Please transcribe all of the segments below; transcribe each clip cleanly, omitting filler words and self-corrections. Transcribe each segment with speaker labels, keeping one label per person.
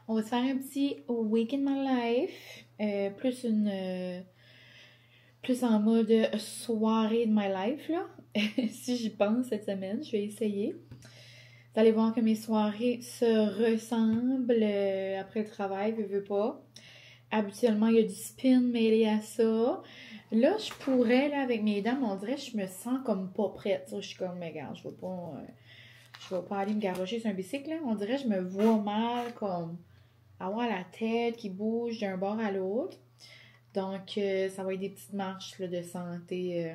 Speaker 1: On va se faire un petit Week in My Life. Plus en mode soirée de my life, là. Si j'y pense cette semaine, je vais essayer. Vous allez voir que mes soirées se ressemblent après le travail, veux pas. Habituellement, il y a du spin mêlé à ça. Là, je pourrais, là, avec mes dames, on dirait que je me sens comme pas prête. Je suis comme, mais regarde, je vais pas aller me garrocher sur un bicycle, là. On dirait que je me vois mal, comme avoir la tête qui bouge d'un bord à l'autre. Donc, ça va être des petites marches là, de santé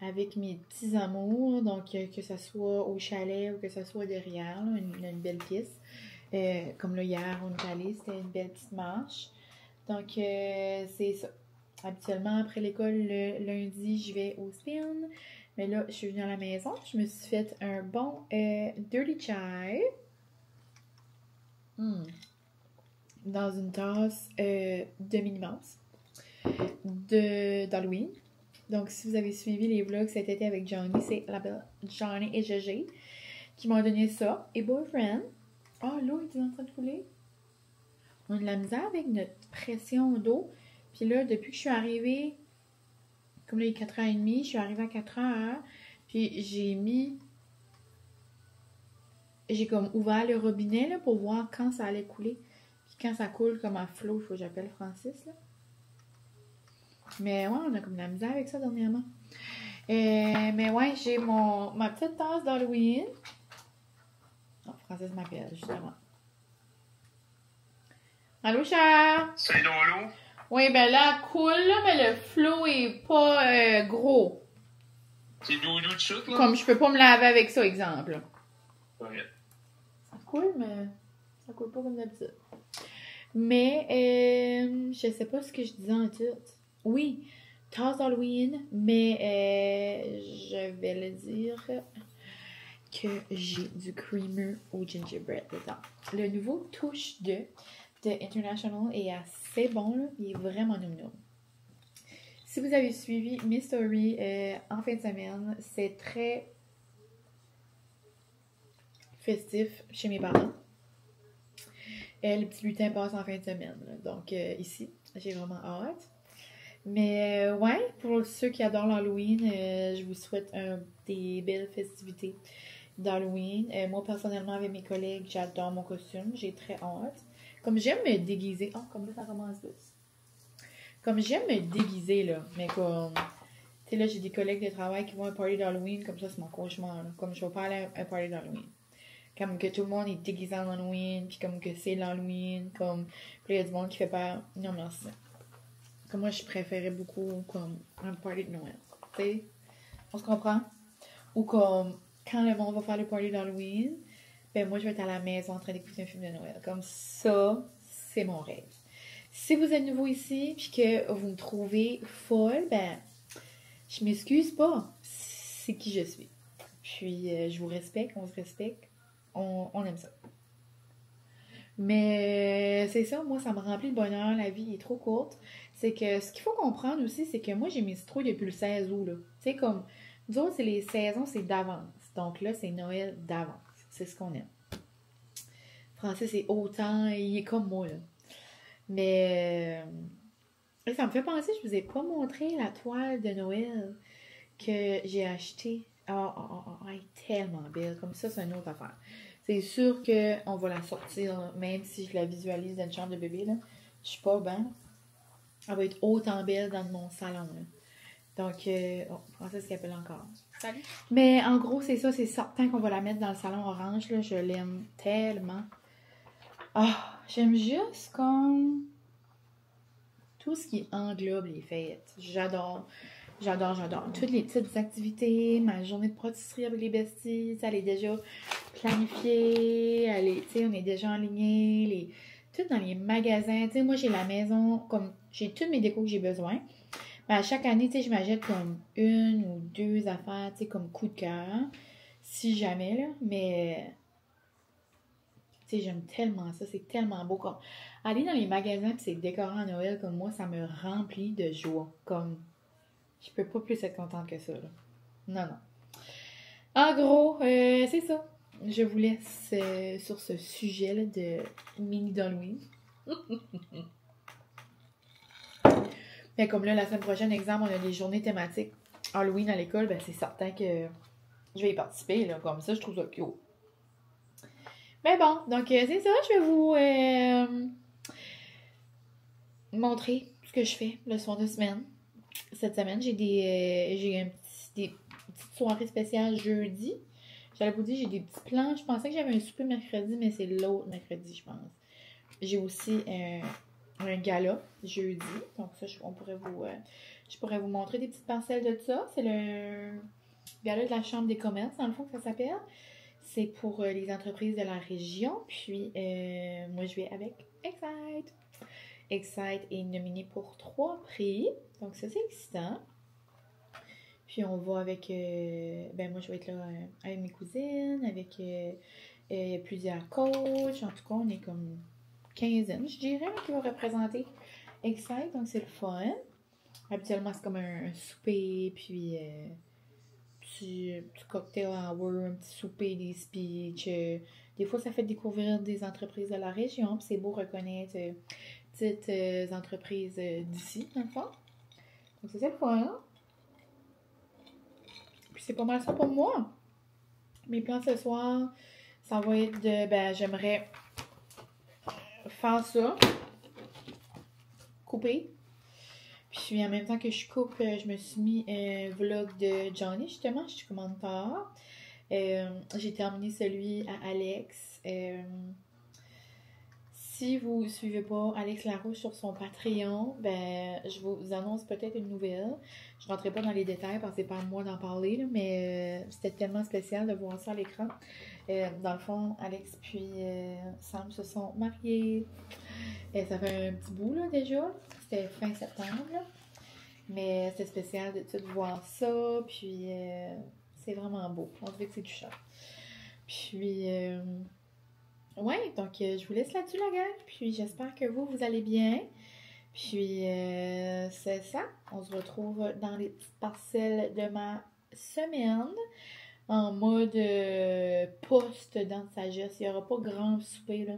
Speaker 1: avec mes petits amours. Donc, que ce soit au chalet ou que ce soit derrière, là, une belle piste. Comme là, hier, on est allé, c'était une belle petite marche. Donc, c'est ça. Habituellement, après l'école, le lundi, je vais au spin. Mais là, je suis venue à la maison. Je me suis fait un bon dirty chai. Dans une tasse de Minnie Mouse d'Halloween. Donc, si vous avez suivi les vlogs cet été avec Johnny, c'est la belle Johnny et Gégé qui m'ont donné ça. Et Boyfriend. Oh, l'eau est en train de couler. On a de la misère avec notre pression d'eau. Puis là, depuis que je suis arrivée, comme là, il est 4h30, je suis arrivée à 4h. Puis j'ai comme ouvert le robinet là, pour voir quand ça allait couler. Puis quand ça coule comme à flot, il faut que j'appelle Francis, là. Mais ouais, on a comme de la misère avec ça dernièrement. Mais ouais, j'ai ma petite tasse d'Halloween. Oh, Francis m'appelle, justement. Allô, cher?
Speaker 2: C'est dans l'eau?
Speaker 1: Oui, ben là, elle coule, là, mais le flot est pas gros.
Speaker 2: C'est doudou de suite, là?
Speaker 1: Comme je peux pas me laver avec ça, exemple.
Speaker 2: Ouais.
Speaker 1: Ça coule, mais ça coule pas comme d'habitude. Mais, je sais pas ce que je disais en tout. Oui, tasse d'Halloween, mais je vais le dire que j'ai du creamer au gingerbread dedans. Le nouveau touche de International est assez bon, là. Il est vraiment noum. Si vous avez suivi mes stories en fin de semaine, c'est très festif chez mes parents. Le petit lutin passe en fin de semaine. Là. Donc, ici, j'ai vraiment hâte. Mais, ouais, pour ceux qui adorent l'Halloween, je vous souhaite des belles festivités d'Halloween. Moi, personnellement, avec mes collègues, j'adore mon costume. J'ai très hâte. Comme j'aime me déguiser. Oh, comme là, ça commence plus. Comme j'aime me déguiser, là. Mais comme. Tu sais, là, j'ai des collègues de travail qui vont à un party d'Halloween. Comme ça, c'est mon cauchemar, là. Comme je vais pas aller à un party d'Halloween. Comme que tout le monde est déguisé en Halloween. Puis comme que c'est l'Halloween. Comme. Puis il y a du monde qui fait peur. Non, merci. Comme moi, je préférais beaucoup comme un party de Noël. Tu sais? On se comprend? Ou comme quand le monde va faire le party d'Halloween, ben moi, je vais être à la maison en train d'écouter un film de Noël. Comme ça, c'est mon rêve. Si vous êtes nouveau ici puis que vous me trouvez folle, ben, je m'excuse pas. C'est qui je suis. Puis, je vous respecte, on se respecte. On aime ça. Mais c'est ça, moi, ça me remplit de bonheur. La vie est trop courte. C'est que ce qu'il faut comprendre aussi, c'est que moi, j'ai mes citrouilles depuis le 16 août, là. Tu sais, comme, nous autres, c'est les saisons, c'est d'avance. Donc là, c'est Noël d'avance. C'est ce qu'on aime. Francis, c'est autant, il est comme moi, là. Mais ça me fait penser, je vous ai pas montré la toile de Noël que j'ai achetée. Elle est tellement belle. Comme ça, c'est une autre affaire. C'est sûr qu'on va la sortir, même si je la visualise dans une chambre de bébé, là. Je suis pas bien. Elle va être autant belle dans mon salon, là. Donc, Francis qui appelle encore.
Speaker 3: Salut.
Speaker 1: Mais en gros, c'est ça, c'est certain qu'on va la mettre dans le salon orange, là. Je l'aime tellement. Ah, j'aime juste comme tout ce qui englobe les fêtes. J'adore. Toutes les petites activités, ma journée de pâtisserie avec les besties, elle est déjà planifiée, on est déjà aligné, tout dans les magasins. Tu sais, moi, j'ai la maison, comme j'ai toutes mes décos que j'ai besoin. Mais à chaque année, tu sais, je m'achète comme une ou deux affaires, tu sais, comme coup de cœur. Si jamais, là. Mais, tu sais, j'aime tellement ça. C'est tellement beau. Comme, aller dans les magasins et c'est décoré à Noël, comme moi, ça me remplit de joie. Comme, je peux pas plus être contente que ça, là. Non. En gros, c'est ça. je vous laisse sur ce sujet-là de mini d'Halloween. Mais comme là, la semaine prochaine, exemple, on a des journées thématiques Halloween à l'école, ben c'est certain que je vais y participer, là, comme ça, je trouve ça cute. Mais bon, donc c'est ça, je vais vous montrer ce que je fais le soir de semaine. Cette semaine, j'ai des petites soirées spéciales jeudi. J'allais vous dire, j'ai des petits plans. Je pensais que j'avais un souper mercredi, mais c'est l'autre mercredi, je pense. J'ai aussi un gala jeudi. Donc ça, je pourrais vous montrer des petites parcelles de ça. C'est le gala de la Chambre des commerces, dans le fond, que ça s'appelle. C'est pour les entreprises de la région. Puis, moi, je vais avec Excite. Excite est nominé pour 3 prix. Donc, ça, c'est excitant. Puis, on va avec... moi, je vais être là avec mes cousines, avec plusieurs coachs. En tout cas, on est comme quinzaine, je dirais, qui va représenter Excite. Donc, c'est le fun. Habituellement, c'est comme un souper, puis... petit cocktail hour, un petit souper, des speeches. Des fois, ça fait découvrir des entreprises de la région. Puis c'est beau reconnaître petites entreprises d'ici, dans le fond. Donc, c'est le fun. Puis c'est pas mal ça pour moi. Mes plans ce soir, ça va être de... j'aimerais faire ça. Couper. Puis en même temps que je coupe, je me suis mis un vlog de Johnny, justement. Je suis commentateur. J'ai terminé celui à Alex. Si vous ne suivez pas Alex Larouche sur son Patreon, je vous annonce peut-être une nouvelle. Je ne rentrerai pas dans les détails parce que c'est pas à moi d'en parler, là, mais c'était tellement spécial de voir ça à l'écran. Dans le fond, Alex puis Sam se sont mariés. Ça fait un petit bout là, déjà. C'était fin septembre. Là. Mais c'était spécial de voir ça. Puis c'est vraiment beau. On dirait que c'est touchant. Puis ouais, donc je vous laisse là-dessus la gang. Puis j'espère que vous allez bien. Puis c'est ça. On se retrouve dans les petites parcelles de ma semaine. En mode post dans sagesse. Il n'y aura pas grand souper là.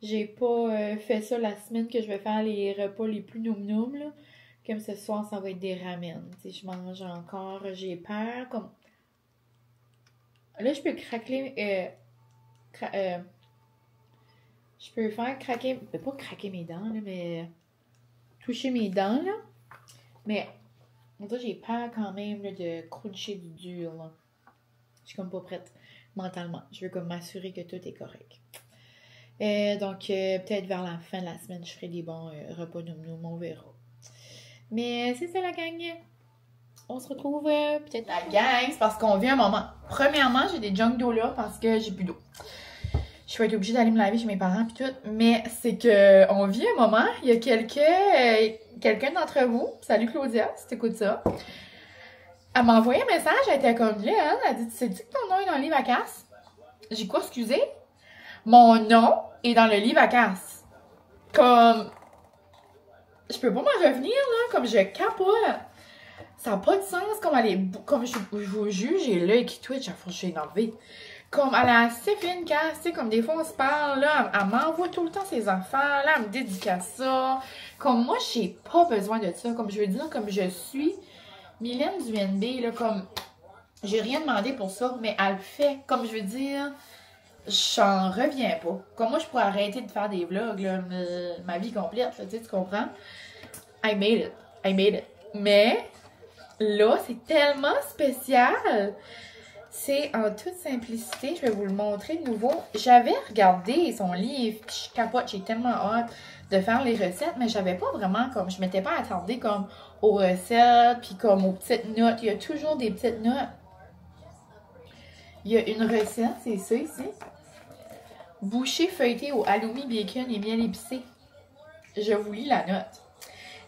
Speaker 1: J'ai pas fait ça la semaine que je vais faire les repas les plus noum-noum, là. Comme ce soir, ça va être des ramen. Tu sais, je mange encore, j'ai peur. Comme... Là, je peux craquer... je peux faire craquer... Pas craquer mes dents, là, mais... Toucher mes dents, là. Mais, en fait, j'ai peur quand même là, de cruncher du dur, là. Je suis comme pas prête mentalement. Je veux comme m'assurer que tout est correct. Donc, peut-être vers la fin de la semaine, je ferai des bons repas noum-noum, on verra. Mais c'est ça la gang. On se retrouve peut-être la gang, c'est parce qu'on vit un moment. Premièrement, j'ai des junk d'eau là parce que j'ai plus d'eau. Je vais être obligée d'aller me laver chez mes parents puis tout. Mais c'est que on vit un moment. Il y a quelqu'un d'entre vous, salut Claudia, si t'écoutes ça. Elle m'a envoyé un message, elle était comme là, hein, elle a dit, tu sais-tu que ton nom est dans le livre à casse? J'ai quoi, excusez? Mon nom est dans le livre à casse. Comme... Je peux pas m'en revenir, là. Comme je capote. Ça n'a pas de sens. Comme elle est... Comme je vous juge, j'ai l'œil qui twitch. Chaque fois que je suis énervée. Comme elle a assez fait une casse. Tu sais, comme des fois, on se parle, là. Elle m'envoie tout le temps ses affaires. Là, elle me dédicace ça. Comme moi, j'ai pas besoin de ça. Comme je veux dire, comme je suis Mylène du NB, là. Comme... J'ai rien demandé pour ça. Mais elle le fait. Comme je veux dire... J'en reviens pas. Comme moi, je pourrais arrêter de faire des vlogs, là, ma vie complète, là, tu comprends? I made it. Mais, là, c'est tellement spécial. C'est en toute simplicité. Je vais vous le montrer de nouveau. J'avais regardé son livre, puis je capote, j'ai tellement hâte de faire les recettes, mais j'avais pas vraiment, comme, je m'étais pas attardée, comme, aux recettes, puis comme aux petites notes. Il y a toujours des petites notes. Il y a une recette, c'est ça ici. Bouchée feuilletée au halloumi, bacon et miel épicé. Je vous lis la note.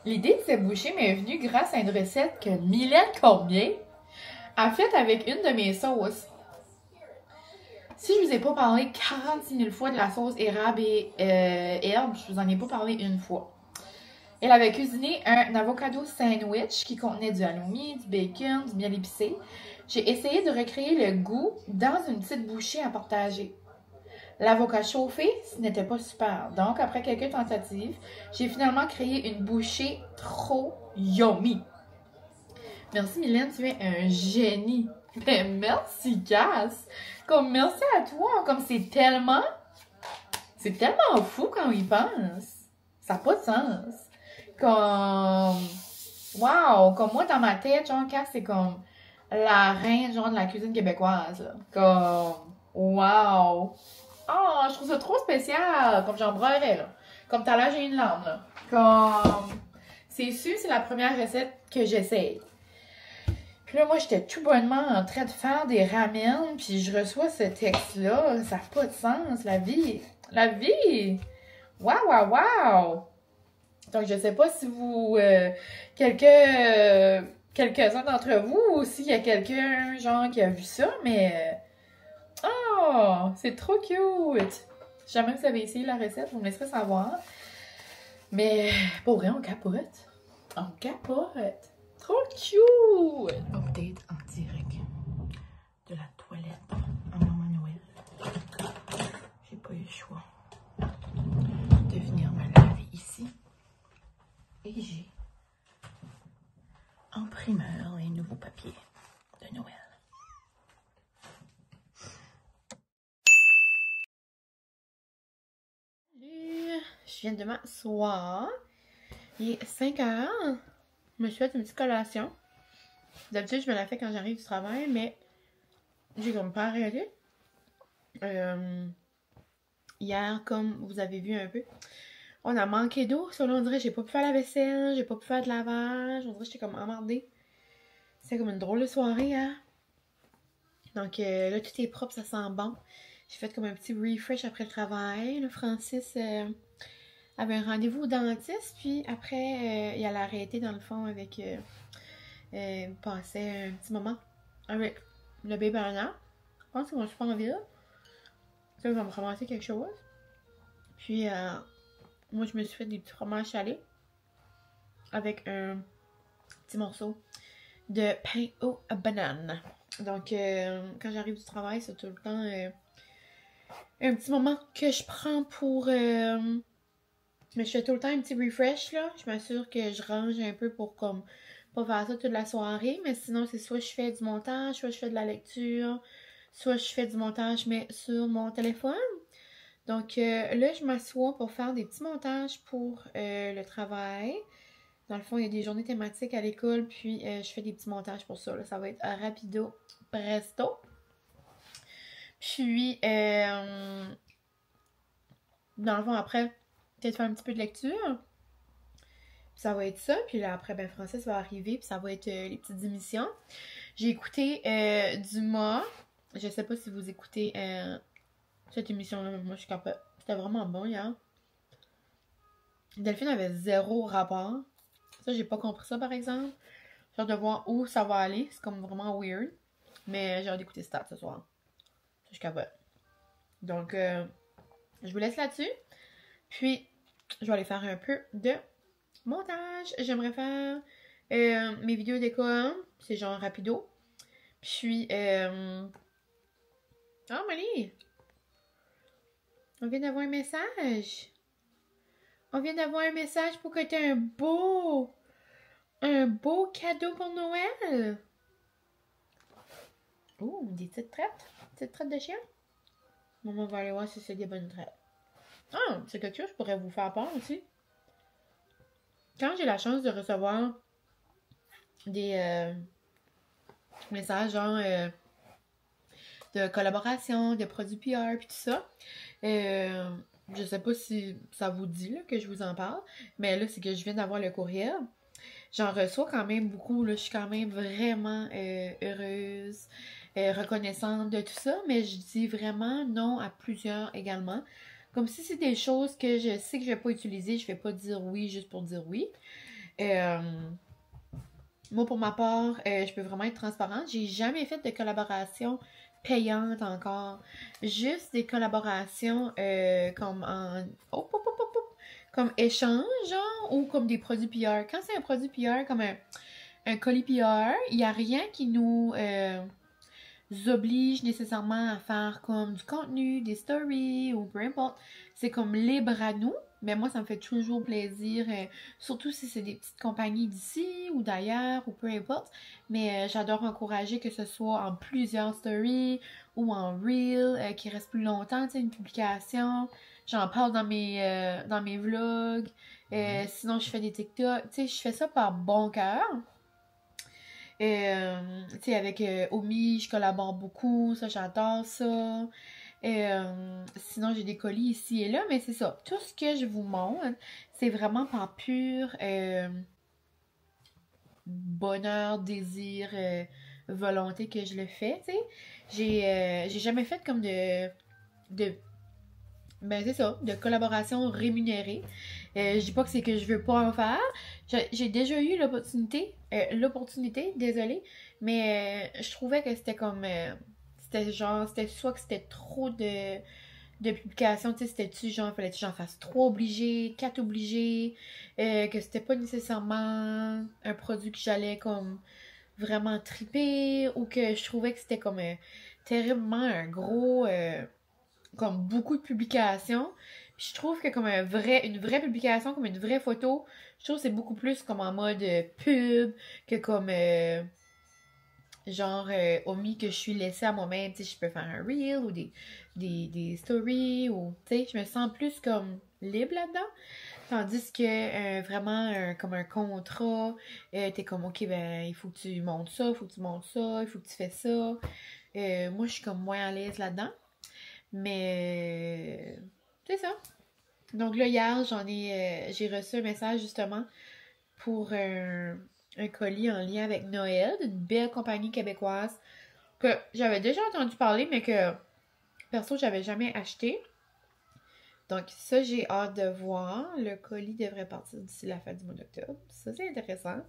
Speaker 1: L'idée de cette bouchée m'est venue grâce à une recette que Mylène Cormier a faite avec une de mes sauces. Si je vous ai pas parlé 46 000 fois de la sauce érable et herbe, je vous en ai pas parlé une fois. Elle avait cuisiné un avocado sandwich qui contenait du halloumi, du bacon, du miel épicé. J'ai essayé de recréer le goût dans une petite bouchée à partager. L'avocat chauffé, ce n'était pas super. Donc, après quelques tentatives, j'ai finalement créé une bouchée trop yummy. Merci Mylène, tu es un génie. Ben, merci Cass. Comme merci à toi. Comme c'est tellement fou quand on y pense. Ça n'a pas de sens. Comme, wow, comme moi dans ma tête, genre Cass, c'est comme la reine genre de la cuisine québécoise. Là. Comme, wow. Oh, je trouve ça trop spécial. Comme j'en broyerais, là. Comme tout à l'heure, j'ai une larme, là. Comme, c'est sûr, c'est la première recette que j'essaye. Puis là, moi, j'étais tout bonnement en train de faire des ramen, puis je reçois ce texte-là. Ça n'a pas de sens, la vie. La vie! Waouh, waouh, waouh! Donc, je sais pas si vous... quelques-uns d'entre vous, ou s'il y a quelqu'un, genre, qui a vu ça, mais... oh! C'est trop cute! Si jamais vous avez essayé la recette, vous me laisserez savoir. Mais, pour vrai, on capote. On capote! Trop cute! Update en direct de la toilette à Maman Noël. J'ai pas eu le choix de venir me laver ici. Et j'ai en primeur les nouveaux papiers de Noël. Salut! Je viens de m'asseoir. Il est 5 heures. Je me suis fait une petite collation. D'habitude, je me la fais quand j'arrive du travail, mais j'ai comme pas arrêté. Hier, comme vous avez vu un peu, on a manqué d'eau. Sur là, on dirait que j'ai pas pu faire la vaisselle, j'ai pas pu faire de lavage. On dirait que j'étais comme emmerdée. C'était comme une drôle de soirée, hein. Donc là, tout est propre, ça sent bon. J'ai fait comme un petit refresh après le travail. Là, Francis avait un rendez-vous au dentiste, puis après, il allait arrêter dans le fond avec... passer un petit moment avec le bébé Bernard. Je pense qu'ils vont super en ville. Ça, ils vont me ramasser quelque chose. Puis, moi, je me suis fait des petits fromages salés avec un petit morceau de pain aux bananes. Donc, quand j'arrive du travail, c'est tout le temps un petit moment que je prends pour... mais je fais tout le temps un petit refresh, là. Je m'assure que je range un peu pour comme pas faire ça toute la soirée. Mais sinon, c'est soit je fais du montage, soit je fais de la lecture, soit je fais du montage, mais sur mon téléphone. Donc là, je m'assois pour faire des petits montages pour le travail. Dans le fond, il y a des journées thématiques à l'école, puis je fais des petits montages pour ça. Là. Ça va être rapido, presto. Puis, dans le fond, après, peut-être faire un petit peu de lecture. Puis ça va être ça. Puis là, après, ben, Francis va arriver, puis ça va être les petites émissions. J'ai écouté Dumas. Je sais pas si vous écoutez cette émission-là. Moi, je suis capable. C'était vraiment bon hier. Delphine avait zéro rapport. Ça, j'ai pas compris ça, par exemple. J'ai hâte de voir où ça va aller. C'est comme vraiment weird. Mais j'ai hâte d'écouter Stat ce soir. Ça, je suis capable. Donc, je vous laisse là-dessus. Puis, je vais aller faire un peu de montage. J'aimerais faire mes vidéos d'école. C'est genre rapido. Puis, oh, Molly! On vient d'avoir un message. On vient d'avoir un message pour que tu aies un beau cadeau pour Noël. Oh, des petites traites. Petites traites de chien. Maman va aller voir si c'est des bonnes traites. Ah, c'est quelque chose que je pourrais vous faire part aussi. Quand j'ai la chance de recevoir des messages genre de collaboration, de produits PR puis tout ça, je sais pas si ça vous dit là, que je vous en parle, mais là c'est que je viens d'avoir le courriel. J'en reçois quand même beaucoup, là, je suis quand même vraiment heureuse, reconnaissante de tout ça, mais je dis vraiment non à plusieurs également. Comme si c'est des choses que je sais que je vais pas utiliser, je vais pas dire oui juste pour dire oui. Moi, pour ma part, je peux vraiment être transparente. J'ai jamais fait de collaboration payante encore. Juste des collaborations comme en... comme échange, genre, ou comme des produits PR. Quand c'est un produit PR, comme un colis PR, il n'y a rien qui nous oblige nécessairement à faire comme du contenu, des stories ou peu importe. C'est comme libre à nous, mais moi ça me fait toujours plaisir, surtout si c'est des petites compagnies d'ici ou d'ailleurs ou peu importe. Mais j'adore encourager que ce soit en plusieurs stories ou en reel qui reste plus longtemps, tu sais, une publication. J'en parle dans mes vlogs. Sinon, je fais des TikTok. Tu sais, je fais ça par bon cœur. Tu sais, avec Omi, je collabore beaucoup, ça, j'adore ça. Sinon, j'ai des colis ici et là, mais c'est ça. Tout ce que je vous montre, c'est vraiment par pur bonheur, désir, volonté que je le fais, tu sais. J'ai jamais fait comme de ben c'est ça, de collaboration rémunérée. Je dis pas que c'est que je veux pas en faire. J'ai déjà eu l'opportunité, désolée, mais je trouvais que c'était comme c'était genre, c'était soit que c'était trop de publications, tu sais, c'était-tu genre, fallait-tu que j'en fasse 3 obligés, 4 obligés, que c'était pas nécessairement un produit que j'allais comme vraiment triper, ou que je trouvais que c'était comme terriblement un gros comme beaucoup de publications. Puis je trouve que comme une vraie publication, comme une vraie photo, je trouve que c'est beaucoup plus comme en mode pub que comme genre omis que je suis laissée à moi-même. Tu sais, je peux faire un reel ou des stories ou tu sais, je me sens plus comme libre là-dedans. Tandis que vraiment comme un contrat, t'es comme ok ben il faut que tu montes ça, il faut que tu montes ça, il faut que tu fais ça. Moi je suis comme moins à l'aise là-dedans. Mais c'est ça. Donc là, hier, j'ai reçu un message justement pour un colis en lien avec Noël, d'une belle compagnie québécoise que j'avais déjà entendu parler, mais que perso, j'avais jamais acheté. Donc ça, j'ai hâte de voir. Le colis devrait partir d'ici la fin du mois d'octobre. Ça, c'est intéressant.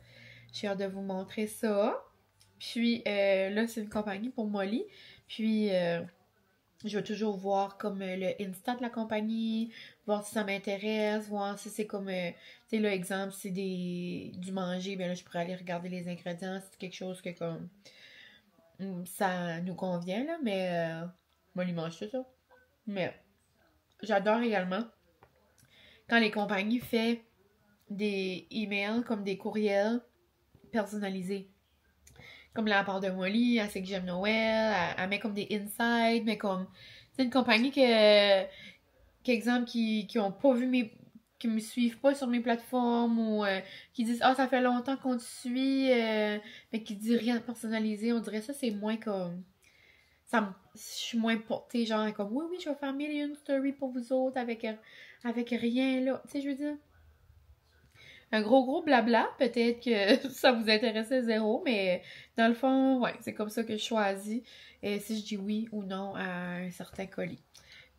Speaker 1: J'ai hâte de vous montrer ça. Puis là, c'est une compagnie pour Molly. Puis je vais toujours voir comme le Insta de la compagnie, voir si ça m'intéresse, voir si c'est comme, tu sais, là, exemple, si c'est du manger, bien là, je pourrais aller regarder les ingrédients, si c'est quelque chose que comme, ça nous convient, là, mais, moi, il mange tout ça. Mais, j'adore également quand les compagnies font des emails, comme des courriels personnalisés. Comme la part de Molly, elle sait que j'aime Noël, elle met comme des insights, mais comme, c'est une compagnie qu'exemple, qui ont pas vu qui me suivent pas sur mes plateformes ou qui disent ah ça fait longtemps qu'on te suit mais qui disent rien de personnalisé, on dirait ça c'est moins comme je suis moins portée genre comme oui je vais faire mille et une stories pour vous autres avec rien là, tu sais je veux dire un gros blabla, peut-être que ça vous intéressait zéro, mais dans le fond, ouais, c'est comme ça que je choisis si je dis oui ou non à un certain colis.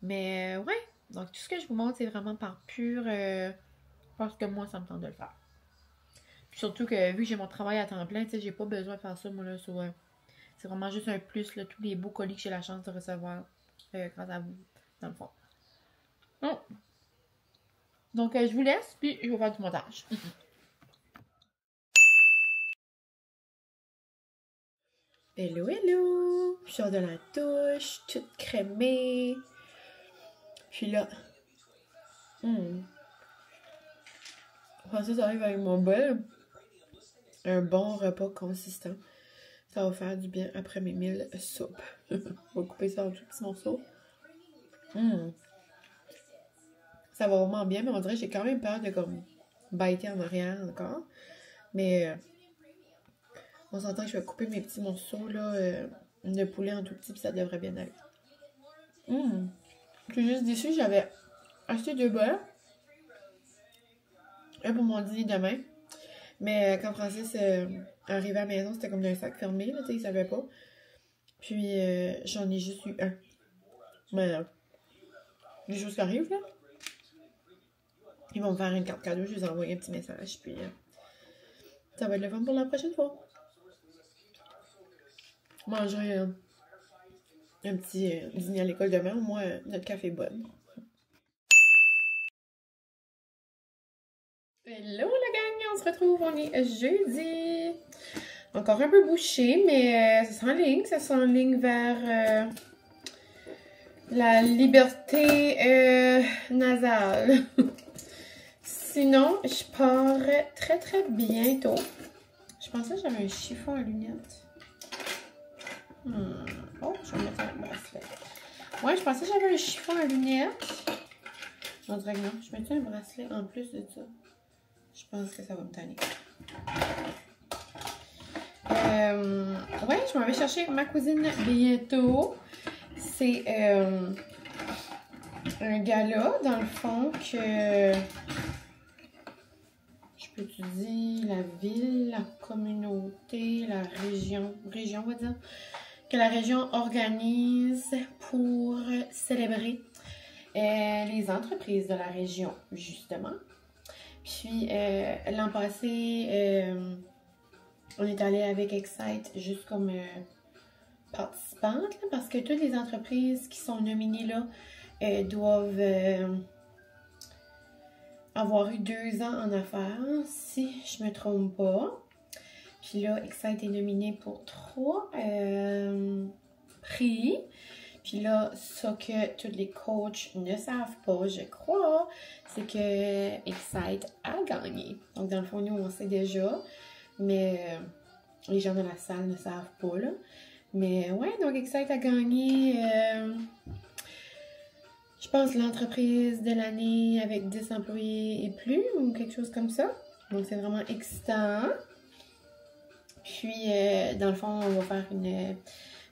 Speaker 1: Mais ouais, donc tout ce que je vous montre, c'est vraiment par pur parce que moi, ça me tente de le faire. Puis surtout que vu que j'ai mon travail à temps plein, tu sais, j'ai pas besoin de faire ça, moi, là, c'est vraiment juste un plus, là, tous les beaux colis que j'ai la chance de recevoir grâce à vous, dans le fond. Bon. Donc, je vous laisse, puis je vais faire du montage. Hello, hello! Je sors de la douche, toute crémée. Puis là, François arrive avec mon bol. Un bon repas consistant. Ça va faire du bien après mes 1000 soupes. On va couper ça en tout petits morceaux. Ça va vraiment bien, mais on dirait que j'ai quand même peur de comme biter en arrière encore. Mais on s'entend que je vais couper mes petits morceaux là, de poulet en tout petit, puis ça devrait bien aller. Je suis juste déçue, j'avais acheté 2 bols. Un pour mon dîner demain. Mais quand Francis arrivait à la maison, c'était comme d'un sac fermé, là, tu sais, il savait pas. Puis j'en ai juste eu un. Mais les choses qui arrivent, là. Ils vont me faire une carte cadeau, je vais envoyer un petit message, puis ça va être le fun pour la prochaine fois. Manger un petit dîner à l'école demain, au moins notre café est bonne.
Speaker 3: Hello la gang, on se retrouve, on est jeudi. Encore un peu bouché, mais ça s'enligne vers la liberté nasale. Sinon, je pars très bientôt. Je pensais que j'avais un chiffon à lunettes. Oh, je vais mettre un bracelet. Ouais, je pensais que j'avais un chiffon à lunettes. On dirait que non. Je mets un bracelet en plus de ça. Je pense que ça va me tanner. Ouais, je m'en vais chercher ma cousine bientôt. C'est un gala, dans le fond, que je peux te dire la ville, la communauté, la région, on va dire, que la région organise pour célébrer les entreprises de la région, justement. Puis, l'an passé, on est allé avec Excite juste comme participante, là, parce que toutes les entreprises qui sont nominées là doivent avoir eu 2 ans en affaires, si je me trompe pas. Puis là, Excite est nominé pour 3 prix. Puis là, ce que tous les coachs ne savent pas, je crois, c'est que Excite a gagné. Donc, dans le fond, nous, on sait déjà, mais les gens de la salle ne savent pas, là. Mais ouais, donc Excite a gagné, je pense, l'entreprise de l'année avec 10 employés et plus, ou quelque chose comme ça. Donc, c'est vraiment excitant. Puis, dans le fond, on va faire une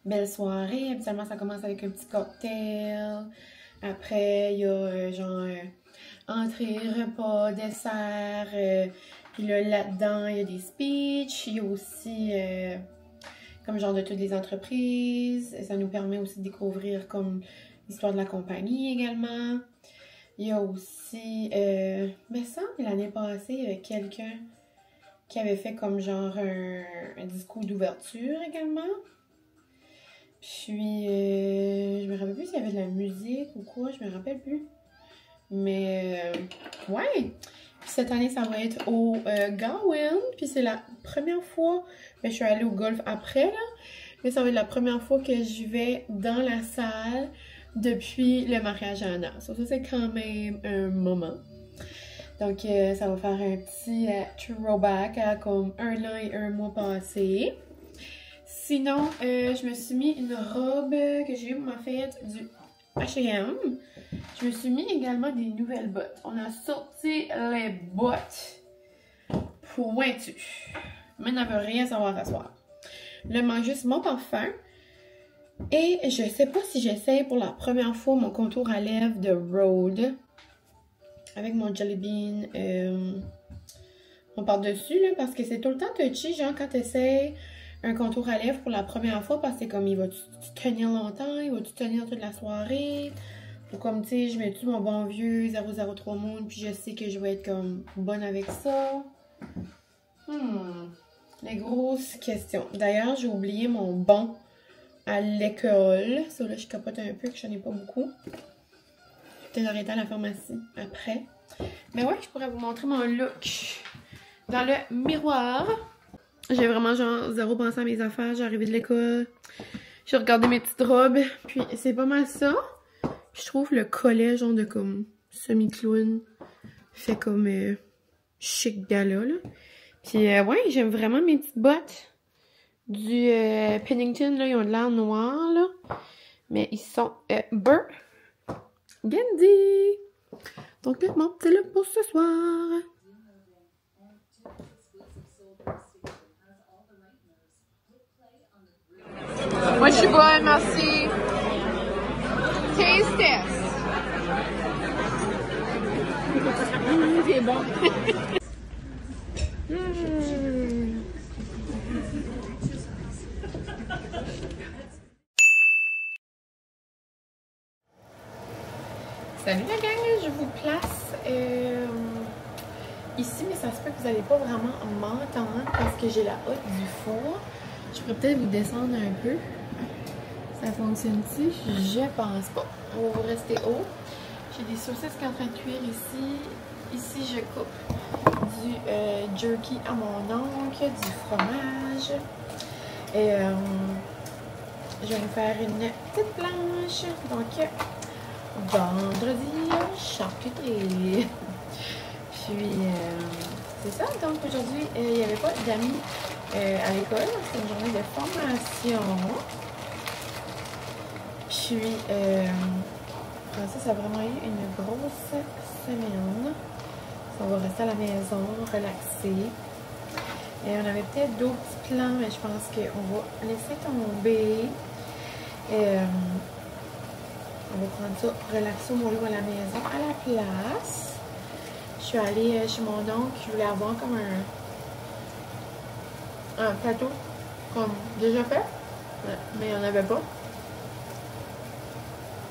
Speaker 3: belle soirée. Habituellement, ça commence avec un petit cocktail. Après, il y a genre entrée, repas, dessert. Puis là-dedans, il y a des speeches. Il y a aussi comme genre de toutes les entreprises. Ça nous permet aussi de découvrir comme l'histoire de la compagnie également. Il y a aussi, mais ça, l'année passée, il y avait quelqu'un qui avait fait comme genre un discours d'ouverture également. Puis, je me rappelle plus s'il y avait de la musique ou quoi, je me rappelle plus. Mais, ouais! Puis cette année, ça va être au Gawain. Puis c'est la première fois, je suis allée au golf après, là. Mais ça va être la première fois que je vais dans la salle depuis le mariage à Anna. Ça, c'est quand même un moment. Donc, ça va faire un petit throwback à comme 1 an et 1 mois passé. Sinon, je me suis mis une robe que j'ai eu pour ma fête du H&M. Je me suis mis également des nouvelles bottes. On a sorti les bottes pointues. Mais on ne veut rien savoir à soir. Là, il manque juste mon parfum. Et je sais pas si j'essaie pour la première fois mon contour à lèvres de Rhode. Avec mon Jelly Bean. On part dessus, là, parce que c'est tout le temps touchy, genre, quand tu essaies un contour à lèvres pour la première fois, parce que c'est comme, il va-tu tenir longtemps, il va-tu tenir toute la soirée, ou comme, tu sais, je mets tout mon bon vieux 003 Moon, puis je sais que je vais être comme bonne avec ça. Les grosses questions. D'ailleurs, j'ai oublié mon bon à l'école. Ça, là, je capote un peu, que j'en ai pas beaucoup. Peut-être arrêter à la pharmacie après. Mais ouais, je pourrais vous montrer mon look dans le miroir. J'ai vraiment genre zéro pensé à mes affaires. J'ai arrivé de l'école. J'ai regardé mes petites robes. Puis c'est pas mal ça. Puis je trouve le collet genre de comme semi-clown fait comme chic gala là. Puis ouais, j'aime vraiment mes petites bottes du Pennington là. Ils ont de l'air noir là. Mais ils sont burgundy. Donc mon petit look pour ce soir. Moi, je suis bonne, merci. Taste this. C'est bon. Salut la gang, je vous place ici, mais ça se peut que vous n'allez pas vraiment m'entendre parce que j'ai la hotte du four. Je pourrais peut-être vous descendre un peu. Ça fonctionne-t-il? Je pense pas. On va rester haut. J'ai des saucisses qui sont en train de cuire ici. Ici, je coupe
Speaker 1: du jerky à mon oncle, du fromage. Et je vais me faire une petite planche. Donc, vendredi, charcuterie. Puis, c'est ça. Donc, aujourd'hui, il n'y avait pas d'amis à l'école. C'est une journée de formation. Puis, Francis a vraiment eu une grosse semaine. On va rester à la maison, relaxer. Et on avait peut-être d'autres petits plans, mais je pense qu'on va laisser tomber. On va prendre ça, relaxer au mollo à la maison, à la place. Je suis allée chez mon oncle, je voulais avoir comme un plateau, comme déjà fait, mais il n'y en avait pas.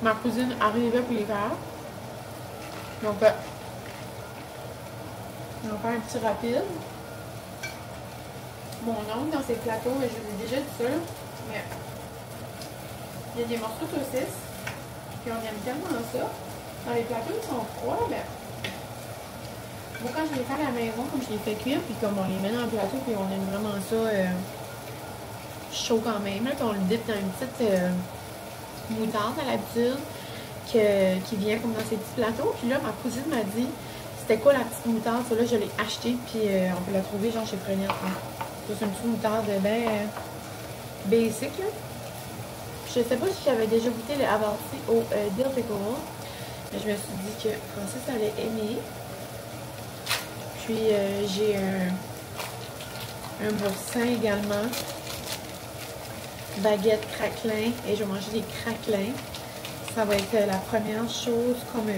Speaker 1: Ma cousine arrivait pour les faire. Donc, on va faire un petit rapide. Mon oncle, dans ses plateaux, je vous ai déjà dit ça, mais il y a des morceaux de saucisses, puis on aime tellement ça. Dans les plateaux, ils sont froids, mais moi, quand je les fais à la maison, comme je les fais cuire, puis comme on les met dans le plateau, puis on aime vraiment ça chaud quand même, là, puis on le dip dans une petite moutarde à l'habitude, qui vient comme dans ces petits plateaux. Puis là, ma cousine m'a dit c'était quoi la petite moutarde. Ça là, je l'ai achetée, puis on peut la trouver genre chez Freniette. C'est une petite moutarde bien basic, là. Je sais pas si j'avais déjà goûté le avancé au dill pickle, mais je me suis dit que Francis allait aimer. Puis j'ai un boursin également. Baguette craquelin, et je vais manger des craquelins. Ça va être la première chose comme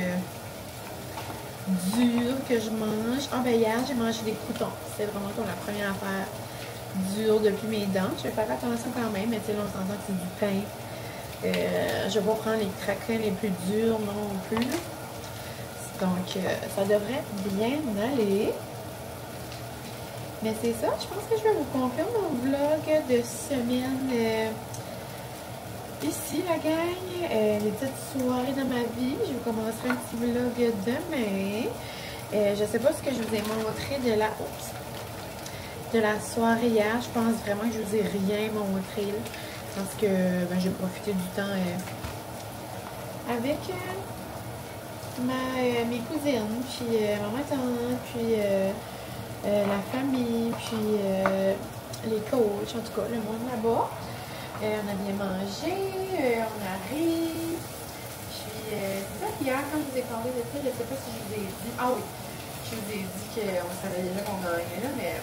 Speaker 1: dure que je mange. Ah ben hier j'ai mangé des croûtons. C'est vraiment comme la première affaire dure depuis mes dents. Je vais faire attention quand même, mais tu sais là on s'entend que c'est du pain. Je vais pas prendre les craquelins les plus durs non plus. Donc ça devrait bien aller. Mais c'est ça, je pense que je vais vous conclure mon vlog de semaine ici, la gang. Les petites soirées dans ma vie. Je vous commencerai un petit vlog demain. Je sais pas ce que je vous ai montré de la soirée hier. Je pense vraiment que je vous ai rien montré. Là, parce que ben, j'ai profité du temps avec mes cousines, puis ma tante, puis la famille, puis les coachs, en tout cas, le monde là-bas. On a bien mangé, on a ri. Puis, c'est ça, hier, quand je vous ai parlé de ça, je ne sais pas si je vous ai dit. Ah oui, je vous ai dit qu'on savait déjà qu'on gagnait là, mais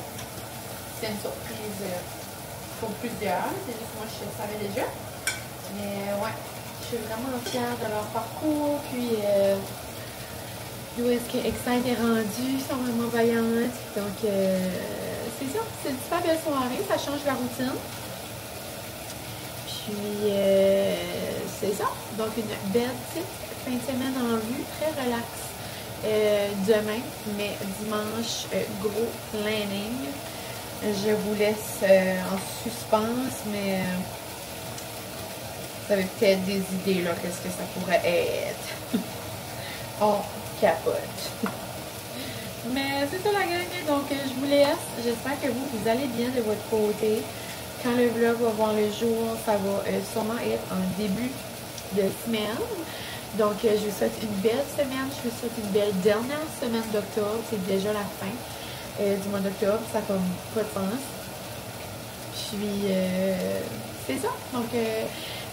Speaker 1: c'est une surprise pour plusieurs. C'est juste moi, je savais déjà. Mais ouais, je suis vraiment fière de leur parcours. Puis, d'où est-ce que Excite est rendu, ils sont vraiment vaillantes. Donc, c'est ça, c'est une super belle soirée, ça change la routine. Puis, c'est ça. Donc, une belle petite fin de semaine en vue, très relax. Demain, mais dimanche, gros planning. Je vous laisse en suspense, mais vous avez peut-être des idées, là, qu'est-ce que ça pourrait être. On capote. Mais c'est ça la gang, donc je vous laisse. J'espère que vous allez bien de votre côté. Quand le vlog va voir le jour, ça va sûrement être en début de semaine. Donc je vous souhaite une belle semaine. Je vous souhaite une belle dernière semaine d'octobre. C'est déjà la fin du mois d'octobre. Ça n'a comme pas de sens. Puis c'est ça. Donc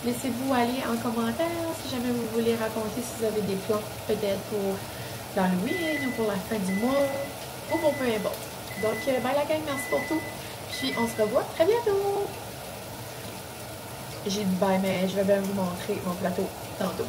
Speaker 1: laissez-vous aller en commentaire si jamais vous voulez raconter si vous avez des plans peut-être pour l'Halloween ou pour la fin du mois ou pour peu importe. Donc, bye la gang, merci pour tout. Puis, on se revoit très bientôt. J'ai dit bye, mais je vais bien vous montrer mon plateau tantôt.